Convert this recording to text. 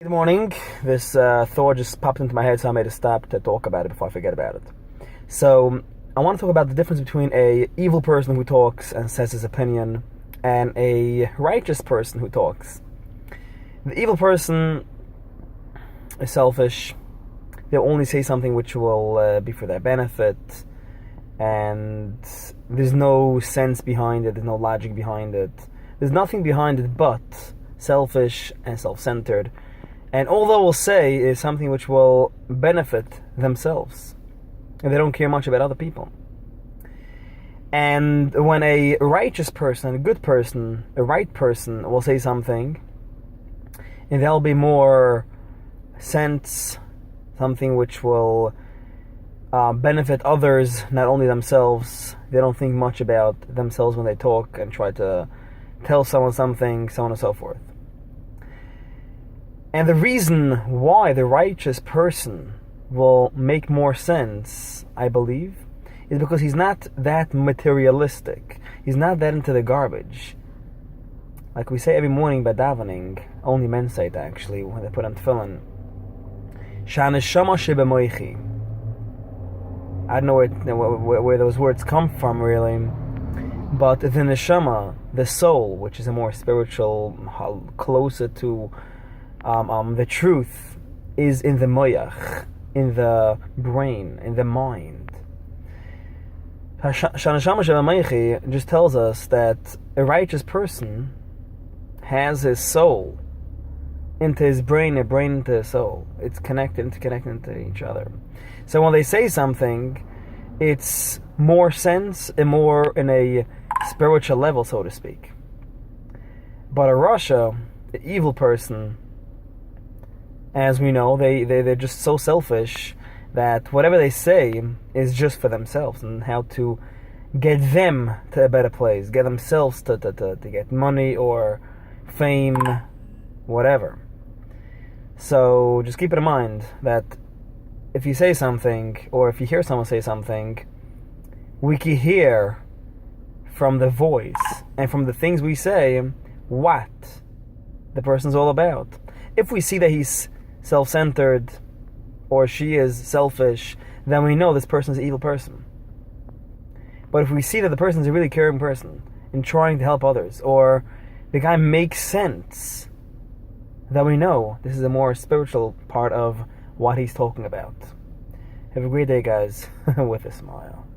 Good morning. This thought just popped into my head, so I made a stop to talk about it before I forget about it. So, I want to talk about the difference between a evil person who talks and says his opinion and a righteous person who talks. The evil person is selfish. They'll only say something which will be for their benefit, and there's no sense behind it, there's no logic behind it. There's nothing behind it but selfish and self-centered. And all they will say is something which will benefit themselves. And they don't care much about other people. And when a righteous person, a good person, a right person will say something, and there'll be more sense, something which will benefit others, not only themselves. They don't think much about themselves when they talk and try to tell someone something, so on and so forth. And the reason why the righteous person will make more sense, I believe, is because he's not that materialistic. He's not that into the garbage. Like we say every morning by davening, only men say it actually, when they put on tefillin. Shaneshama shebemoichi. I don't know where those words come from really, but the neshama, the soul, which is a more spiritual, closer to the truth, is in the moyach, in the brain, in the mind. Shaneshama shebemoichi just tells us that a righteous person has his soul into his brain, a brain into his soul. It's interconnected to each other. So when they say something, it's more sense and more in a spiritual level, so to speak. But a Russia, the evil person, as we know, they're just so selfish that whatever they say is just for themselves and how to get them to a better place, get themselves to get money or fame, whatever. So just keep it in mind that if you say something, or if you hear someone say something, we can hear from the voice and from the things we say what the person's all about. If we see that he's self-centered or she is selfish, then we know this person is an evil person. But if we see that the person is a really caring person and trying to help others, or the guy makes sense, then we know this is a more spiritual part of what he's talking about. Have a great day, guys, with a smile.